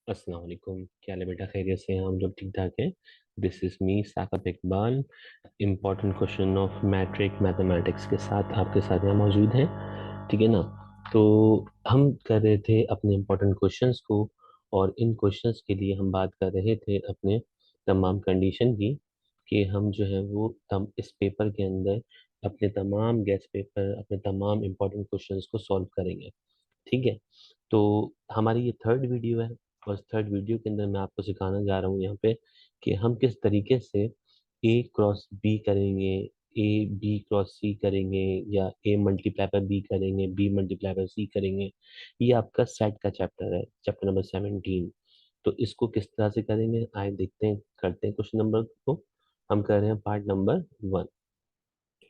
अस्सलाम वालेकुम। क्या हाल है बेटा? खैरियत से हैं? हम लोग ठीक ठाक हैं। This is me Saqib Iqbal. Important question of matric mathematics के साथ आपके साथ यहाँ मौजूद हैं। ठीक है ना? तो हम कर रहे थे अपने इम्पोर्टेंट क्वेश्चंस को, और इन क्वेश्चंस के लिए हम बात कर रहे थे अपने तमाम कंडीशन की, कि हम जो है वो तम इस पेपर के अंदर अपने तमाम गेस्ट पेपर, अपने तमाम इम्पोर्टेंट क्वेश्चंस को सॉल्व करेंगे। ठीक है? तो हमारी ये थर्ड वीडियो है, और थर्ड वीडियो के अंदर मैं आपको सिखाना जा रहा हूँ यहाँ पे कि हम किस तरीके से ए क्रॉस बी करेंगे, ए बी क्रॉस सी करेंगे, या ए मल्टीप्लाई पर बी करेंगे, बी मल्टीप्लाई पर सी करेंगे। ये आपका सेट का चैप्टर है, चैप्टर नंबर 17। तो इसको किस तरह से करेंगे आए देखते हैं, करते हैं क्वेश्चन नंबर को। हम कर रहे हैं पार्ट नंबर 1।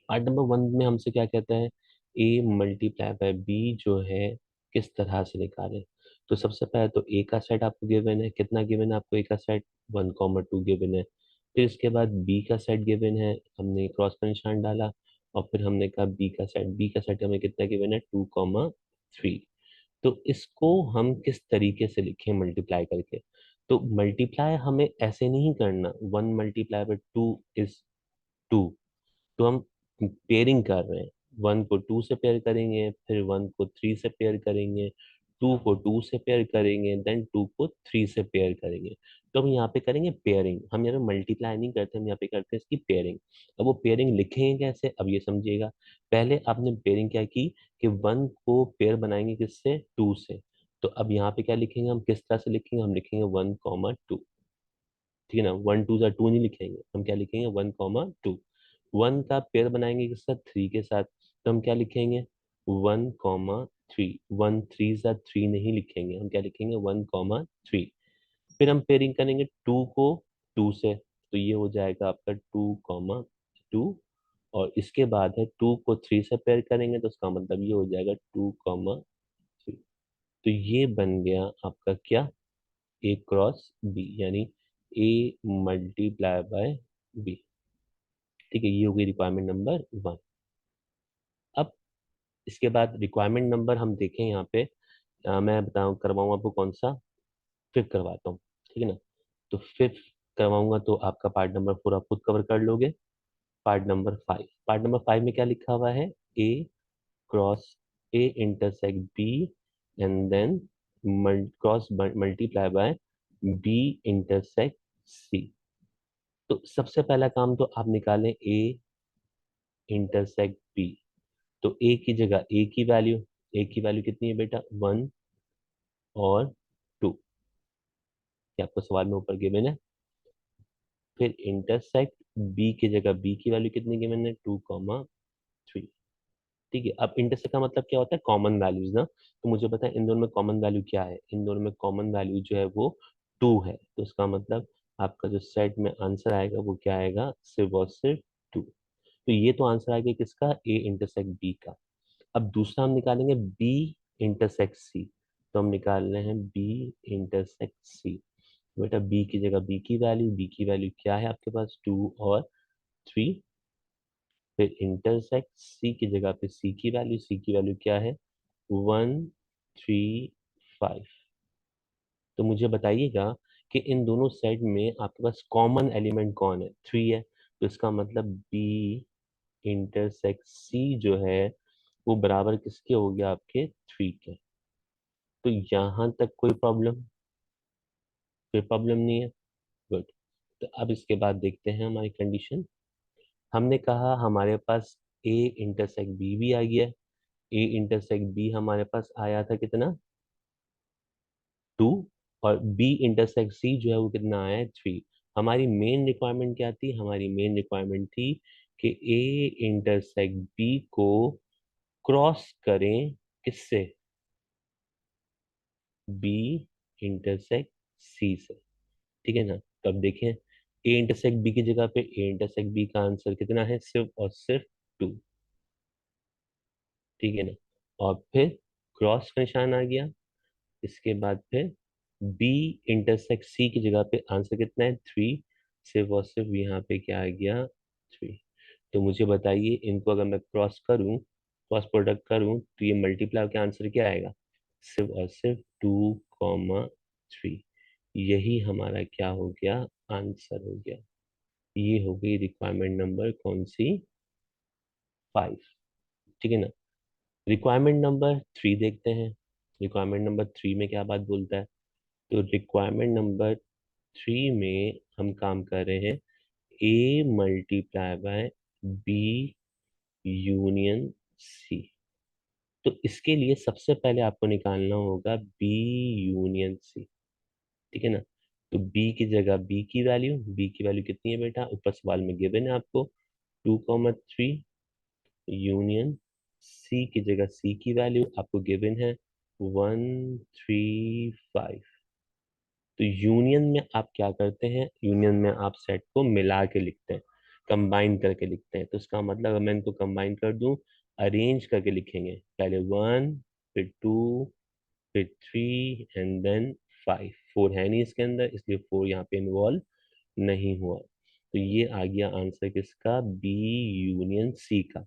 पार्ट नंबर 1 में हमसे क्या कहता है? ए मल्टीप्लाई बाय बी जो है किस तरह से निकालें। तो सबसे पहले तो ए का सेट आपको गिवन है। कितना गिवन है आपको? ए का सेट 1,2 गिवन है। फिर इसके बाद बी का सेट गिवन है, हमने क्रॉस का निशान डाला। और फिर हमने कहा बी का सेट हमें कितना गिवन है? 2,3। तो इसको हम किस तरीके से लिखें मल्टीप्लाई करके? तो मल्टीप्लाई हमें ऐसे नहीं करना, 1 × 2 = 2। तो हम पेयरिंग कर रहे हैं। 1 को 2 से पेयर करेंगे, फिर 1 को 3 से पेयर करेंगे, 2 को 2 से पेयर करेंगे, देन 2 को 3 से पेयर करेंगे। तो हम यहाँ पे करेंगे पेयरिंग। हम यहाँ पे मल्टीप्लाई नहीं करते, हम यहाँ पे करते हैं इसकी पेयरिंग। अब वो पेयरिंग लिखेंगे कैसे, अब ये समझिएगा। पहले आपने पेयरिंग क्या की कि 1 को पेयर बनाएंगे किससे? 2 से। तो अब यहाँ पे क्या लिखेंगे हम? किस तरह से लिखेंगे? हम लिखेंगे 1,2। ठीक है ना? 1 2 नहीं लिखेंगे, हम क्या लिखेंगे? 1,2। 1 का पेयर बनाएंगे किसके साथ? 3 के साथ। तो हम क्या लिखेंगे? 1,3। 1 3 नहीं लिखेंगे, हम क्या लिखेंगे? 1,3। फिर हम पेयरिंग करेंगे 2 को 2 से, तो ये हो जाएगा आपका 2,2। और इसके बाद है 2 को 3 से पेयर करेंगे, तो उसका मतलब ये हो जाएगा 2,3। तो ये बन गया आपका क्या? ए क्रॉस बी, यानी ए मल्टीप्लाई बाय बी। ठीक है, ये हो गई रिक्वायरमेंट नंबर 1। अब इसके बाद रिक्वायरमेंट नंबर हम देखें यहाँ पे। मैं बताऊँ करवाऊँ आपको कौन सा? फिफ्थ करवाता हूँ। ठीक है ना? तो फिफ्थ करवाऊंगा तो आपका पार्ट नंबर 4 आप खुद कवर कर लोगे। पार्ट नंबर 5 में क्या लिखा हुआ है? A cross A intersect B, and then cross multiply by B intersect C. तो सबसे पहला काम तो आप निकालें ए इंटरसेक्ट बी। तो ए की वैल्यू कितनी है बेटा? 1 और 2। ये आपको सवाल में ऊपर गिवन है। फिर इंटरसेक्ट बी की वैल्यू कितनी गिवन है? 2,3। ठीक है, अब इंटरसेक्ट का मतलब क्या होता है? कॉमन वैल्यूज ना। तो मुझे पता है इन दोनों में कॉमन वैल्यू क्या है। इन दोनों में कॉमन वैल्यू जो है वो 2 है। तो इसका मतलब आपका जो सेट में आंसर आएगा वो क्या आएगा? सिर्फ और सिर्फ 2। तो ये तो आंसर आ गया किसका? ए इंटरसेक्ट बी का। अब दूसरा हम निकालेंगे बी इंटरसेक्ट सी। तो हम निकाल रहे हैं बी इंटरसेक्ट सी। बेटा बी की वैल्यू क्या है आपके पास? 2 और 3। फिर इंटरसेक्ट सी की वैल्यू क्या है? 1 3 5। तो मुझे बताइएगा कि इन दोनों सेट में आपके पास कॉमन एलिमेंट कौन है? 3 है। तो इसका मतलब बी इंटरसेक्ट सी जो है वो बराबर किसके हो गया? आपके 3 के। तो यहां तक कोई प्रॉब्लम नहीं है। गुड। तो अब इसके बाद देखते हैं हमारी कंडीशन। हमने कहा हमारे पास ए इंटरसेक्ट बी भी आ गया। ए इंटरसेक्ट बी हमारे पास आया था कितना? 2। और बी इंटरसेक्ट सी जो है वो कितना आया है? 3। हमारी मेन रिक्वायरमेंट क्या थी? हमारी मेन रिक्वायरमेंट थी कि ए इंटरसेक्ट बी को क्रॉस करें किससे? बी इंटरसेक्ट सी से। ठीक है ना? तो अब देखें, ए इंटरसेक्ट बी की जगह पे ए इंटरसेक्ट बी का आंसर कितना है? सिर्फ और सिर्फ 2। ठीक है ना? और फिर क्रॉस का निशान आ गया। इसके बाद फिर बी इंटरसेक्ट सी की जगह पे आंसर कितना है? 3। सिर्फ और सिर्फ यहाँ पे क्या आ गया? 3। तो मुझे बताइए इनको अगर मैं क्रॉस प्रोडक्ट करूं तो ये मल्टीप्लाई के आंसर क्या आएगा? सिर्फ और सिर्फ 2,3। यही हमारा क्या हो गया, आंसर हो गया। ये हो गई रिक्वायरमेंट नंबर कौन सी, 5। ठीक है ना। रिक्वायरमेंट नंबर 3 देखते हैं। रिक्वायरमेंट नंबर 3 में क्या बात बोलता है। तो रिक्वायरमेंट नंबर 3 में हम काम कर रहे हैं A multiply by B union C. तो इसके लिए सबसे पहले आपको निकालना होगा बी यूनियन सी। ठीक है ना। तो बी की वैल्यू कितनी है बेटा, ऊपर सवाल में गिवन है आपको 2,3 यूनियन सी की जगह सी की वैल्यू आपको गिवन है 135। तो यूनियन में आप क्या करते हैं, यूनियन में आप सेट को मिला के लिखते हैं, कंबाइन करके लिखते हैं। तो इसका मतलब अगर मैं इनको कंबाइन कर दूं, अरेंज करके लिखेंगे, पहले 1, फिर 2, फिर 3 एंड देन 5। 4 है नहीं इसके अंदर, इसलिए 4 यहाँ पे इन्वॉल्व नहीं हुआ। तो ये आ गया आंसर किसका, बी यूनियन सी का।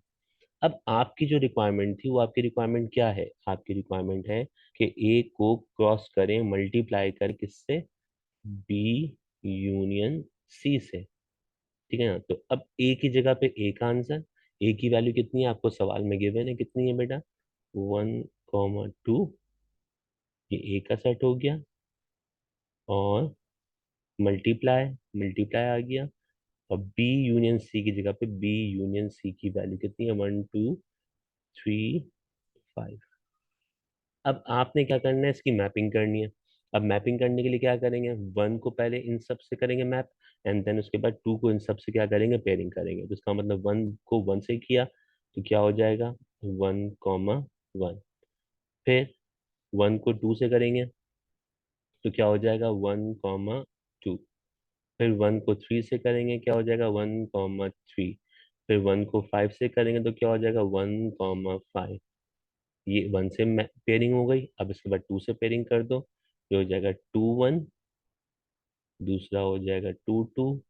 अब आपकी जो रिक्वायरमेंट थी, वो आपकी रिक्वायरमेंट क्या है, आपकी रिक्वायरमेंट है कि ए को क्रॉस करें, मल्टीप्लाई कर किससे, बी यूनियन सी से। ठीक है ना। तो अब ए की जगह पे ए का आंसर, ए की वैल्यू कितनी है आपको सवाल में गिवन है, कितनी है बेटा, 1,2। ये ए का सेट हो गया, और मल्टीप्लाई, मल्टीप्लाई आ गया, और बी यूनियन सी की जगह पे बी यूनियन सी की वैल्यू कितनी है, 1, 2, 3, 5। अब आपने क्या करना है, इसकी मैपिंग करनी है। अब मैपिंग करने के लिए क्या करेंगे, 1 को पहले इन सब से करेंगे मैप, एंड देन उसके बाद 2 को इन सब से क्या करेंगे, पेयरिंग करेंगे। तो इसका मतलब 1 को 1 से किया तो क्या हो जाएगा, 1,1। फिर 1 को 2 से करेंगे तो क्या हो जाएगा, 1,2। फिर 1 को 3 से करेंगे क्या हो जाएगा, 1,3। फिर 1 को 5 से करेंगे तो क्या हो जाएगा, 1,5। ये 1 से पेयरिंग हो गई। अब इसके बाद 2 से पेयरिंग कर दो, ये हो जाएगा 2,1, दूसरा हो जाएगा 2,2,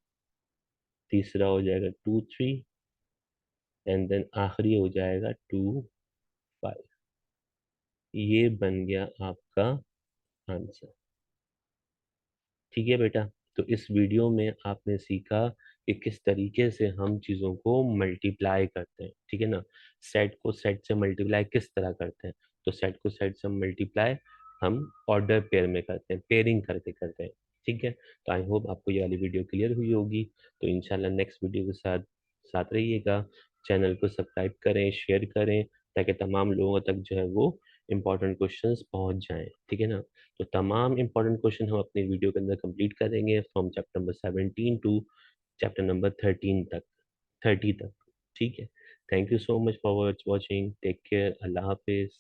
तीसरा हो जाएगा 2,3, एंड देन आखिरी हो जाएगा 2,5। ये बन गया आपका आंसर। ठीक है बेटा। तो इस वीडियो में आपने सीखा कि किस तरीके से हम चीज़ों को मल्टीप्लाई करते हैं। ठीक है ना। सेट को सेट से मल्टीप्लाई किस तरह करते हैं। तो सेट को सेट से मल्टीप्लाई हम ऑर्डर पेयर में करते हैं, पेयरिंग करके करते हैं। ठीक है। तो आई होप आपको ये वाली वीडियो क्लियर हुई होगी। तो इंशाल्लाह नेक्स्ट वीडियो के साथ साथ रहिएगा। चैनल को सब्सक्राइब करें, शेयर करें, ताकि तमाम लोगों तक जो है वो इम्पोर्टेंट क्वेश्चंस पहुंच जाएं। ठीक है ना। तो तमाम इंपॉर्टेंट क्वेश्चन हम अपने वीडियो के अंदर कंप्लीट करेंगे, from chapter number 17 to chapter number 13 तक, 30 तक। ठीक है। Thank you so much for watching, take care, अल्लाह हाफिज।